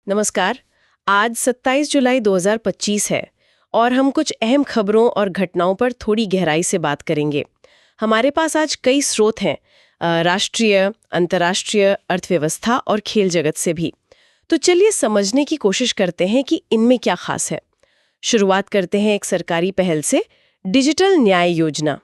नमस्कार। आज 27 जुलाई 2025 है और हम कुछ अहम खबरों और घटनाओं पर थोड़ी गहराई से बात करेंगे। हमारे पास आज कई स्रोत हैं, राष्ट्रीय, अंतर्राष्ट्रीय, अर्थव्यवस्था और खेल जगत से भी। तो चलिए समझने की कोशिश करते हैं कि इनमें क्या खास है। शुरुआत करते हैं एक सरकारी पहल से, डिजिटल न्याय योजना।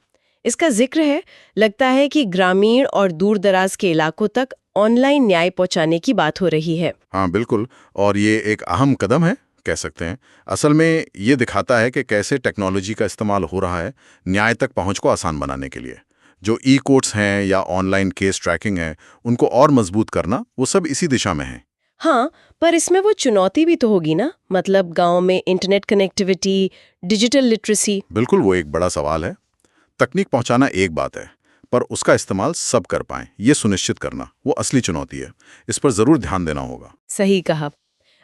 इसका जिक्र है, लगता है कि ग्रामीण और दूर दराज के इलाकों तक ऑनलाइन न्याय पहुंचाने की बात हो रही है। हाँ बिल्कुल। और ये एक अहम कदम है कह सकते हैं। असल में ये दिखाता है कि कैसे टेक्नोलॉजी का इस्तेमाल हो रहा है न्याय तक पहुंच को आसान बनाने के लिए। जो ई कोर्ट्स हैं या ऑनलाइन केस ट्रैकिंग है, उनको और मजबूत करना, वो सब इसी दिशा में है। हाँ, पर इसमें वो चुनौती भी तो होगी ना, मतलब गांव में इंटरनेट कनेक्टिविटी, डिजिटल लिटरेसी। बिल्कुल, वो एक बड़ा सवाल है। तकनीक पहुंचाना एक बात है, पर उसका इस्तेमाल सब कर पाएं, ये सुनिश्चित करना वो असली चुनौती है। इस पर जरूर ध्यान देना होगा। सही कहा।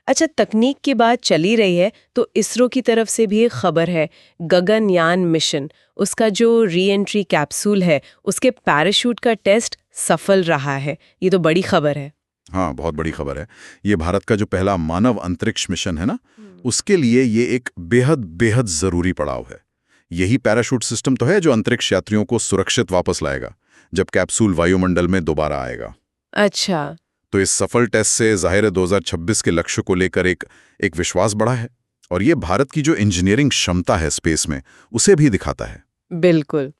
अच्छा, तकनीक की बात चली रही है तो इसरो की तरफ से भी एक खबर है। गगनयान मिशन, उसका जो री एंट्री कैप्सूल है, उसके पैराशूट का टेस्ट सफल रहा है। ये तो बड़ी खबर है। हाँ, बहुत बड़ी खबर है। ये भारत का जो पहला मानव अंतरिक्ष मिशन है ना, उसके लिए ये एक बेहद बेहद जरूरी पड़ाव है। यही पैराशूट सिस्टम तो है जो अंतरिक्ष यात्रियों को सुरक्षित वापस लाएगा जब कैप्सूल वायुमंडल में दोबारा आएगा। अच्छा। तो इस सफल टेस्ट से जाहिर है 2026 के लक्ष्य को लेकर एक विश्वास बढ़ा है, और ये भारत की जो इंजीनियरिंग क्षमता है स्पेस में, उसे भी दिखाता है। बिल्कुल।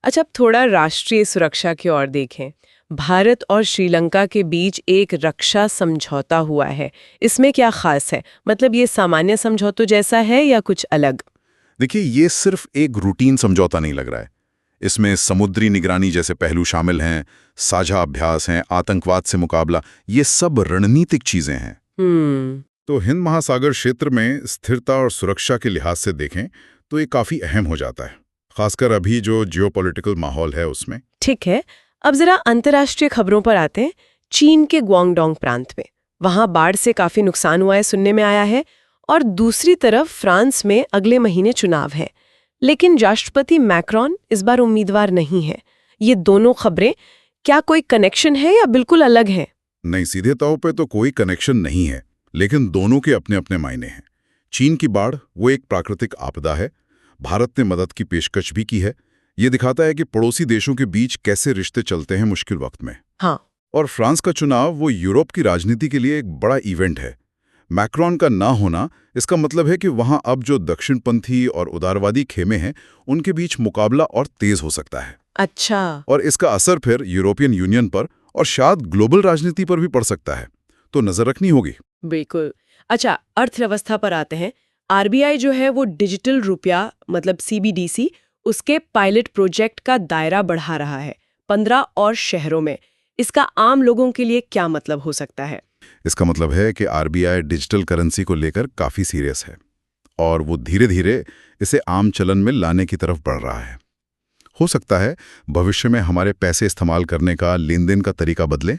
अच्छा, अब थोड़ा राष्ट्रीय सुरक्षा की ओर देखें। भारत और श्रीलंका के बीच एक रक्षा समझौता हुआ है। इसमें क्या खास है? मतलब ये सामान्य समझौतों जैसा है या कुछ अलग? देखिए, ये सिर्फ एक रूटीन समझौता नहीं लग रहा है। इसमें समुद्री निगरानी जैसे पहलू शामिल हैं, साझा अभ्यास हैं, आतंकवाद से मुकाबला, ये सब रणनीतिक चीजें हैं। तो हिंद महासागर क्षेत्र में स्थिरता और सुरक्षा के लिहाज से देखें तो ये काफी अहम हो जाता है, खासकर अभी जो जियोपॉलिटिकल माहौल है उसमें। ठीक है। अब जरा अंतर्राष्ट्रीय खबरों पर आते हैं। चीन के ग्वांगडोंग प्रांत में, वहां बाढ़ से काफी नुकसान हुआ है सुनने में आया है। और दूसरी तरफ फ्रांस में अगले महीने चुनाव है, लेकिन राष्ट्रपति मैक्रोन इस बार उम्मीदवार नहीं है। ये दोनों खबरें, क्या कोई कनेक्शन है या बिल्कुल अलग है? नहीं, सीधे तौर पे तो कोई कनेक्शन नहीं है, लेकिन दोनों के अपने अपने मायने हैं। चीन की बाढ़ वो एक प्राकृतिक आपदा है। भारत ने मदद की पेशकश भी की है। ये दिखाता है कि पड़ोसी देशों के बीच कैसे रिश्ते चलते हैं मुश्किल वक्त में। हाँ। और फ्रांस का चुनाव वो यूरोप की राजनीति के लिए एक बड़ा इवेंट है। मैक्रोन का ना होना, इसका मतलब है कि वहां अब जो दक्षिणपंथी और उदारवादी खेमे हैं, उनके बीच मुकाबला और तेज हो सकता है। अच्छा। और इसका असर फिर यूरोपियन यूनियन पर और शायद ग्लोबल राजनीति पर भी पड़ सकता है, तो नजर रखनी होगी। बिल्कुल। अच्छा, अर्थव्यवस्था पर आते हैं। आरबीआई जो है वो डिजिटल रुपया, मतलब सीबीडीसी, उसके पायलट प्रोजेक्ट का दायरा बढ़ा रहा है 15 और शहरों में। इसका आम लोगों के लिए क्या मतलब हो सकता है? इसका मतलब है कि आरबीआई डिजिटल करेंसी को लेकर काफी सीरियस है, और वो धीरे धीरे इसे आम चलन में लाने की तरफ बढ़ रहा है। हो सकता है भविष्य में हमारे पैसे इस्तेमाल करने का, लेन देन का तरीका बदले।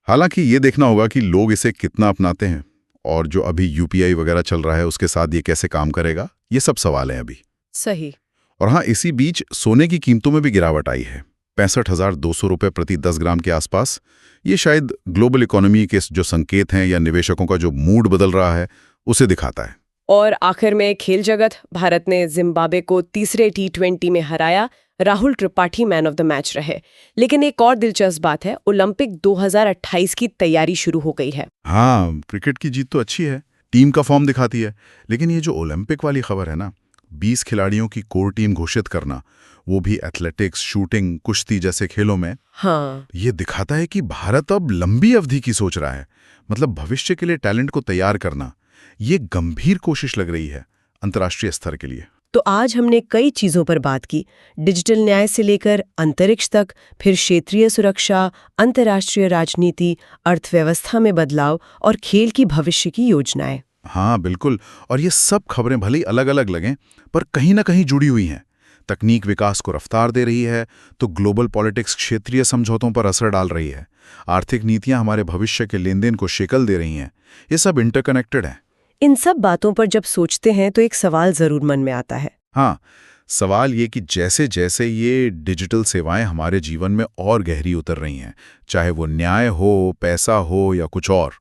हालांकि ये देखना होगा कि लोग इसे कितना अपनाते हैं, और जो अभी यूपीआई वगैरह चल रहा है उसके साथ ये कैसे काम करेगा, ये सब सवाल हैं अभी। सही। और हाँ, इसी बीच सोने की कीमतों में भी गिरावट आई है, 65,200 रुपये प्रति 10 ग्राम के आसपास। ये शायद ग्लोबल इकोनॉमी के जो संकेत हैं या निवेशकों का जो मूड बदल रहा है, उसे दिखाता है। और आखिर में खेल जगत, भारत ने जिम्बाब्वे को तीसरे T20 में हराया। Rahul Tripathi man of the match रहे। लेकिन एक और दिलचस्प बात है, ओलंपिक 2028 की तैयारी शुरू हो गई है। हाँ, क्रिकेट की जीत तो अच्छी है, टीम का फॉर्म दिखाती है, लेकिन ये जो ओलंपिक वाली खबर है ना, 20 खिलाड़ियों की कोर टीम घोषित करना, वो भी एथलेटिक्स, शूटिंग, कुश्ती जैसे खेलों में, हाँ, ये दिखाता है कि भारत अब लंबी अवधि की सोच रहा है। मतलब भविष्य के लिए टैलेंट को तैयार करना, ये गंभीर कोशिश लग रही है अंतर्राष्ट्रीय स्तर के लिए। तो आज हमने कई चीजों पर बात की, डिजिटल न्याय से लेकर अंतरिक्ष तक, फिर क्षेत्रीय सुरक्षा, अंतर्राष्ट्रीय राजनीति, अर्थव्यवस्था में बदलाव और खेल की भविष्य की योजनाएं। हाँ बिल्कुल, और ये सब खबरें भले ही अलग अलग लगें, पर कहीं ना कहीं जुड़ी हुई हैं। तकनीक विकास को रफ्तार दे रही है, तो ग्लोबल पॉलिटिक्स क्षेत्रीय समझौतों पर असर डाल रही है। आर्थिक नीतियां हमारे भविष्य के लेन देन को शेकल दे रही हैं। ये सब इंटरकनेक्टेड हैं। इन सब बातों पर जब सोचते हैं तो एक सवाल जरूर मन में आता है। हाँ, सवाल ये कि जैसे जैसे ये डिजिटल सेवाएं हमारे जीवन में और गहरी उतर रही हैं, चाहे वो न्याय हो, पैसा हो या कुछ और,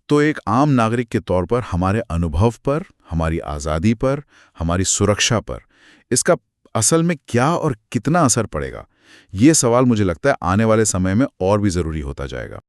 तो एक आम नागरिक के तौर पर हमारे अनुभव पर, हमारी आज़ादी पर, हमारी सुरक्षा पर इसका असल में क्या और कितना असर पड़ेगा, ये सवाल मुझे लगता है आने वाले समय में और भी ज़रूरी होता जाएगा।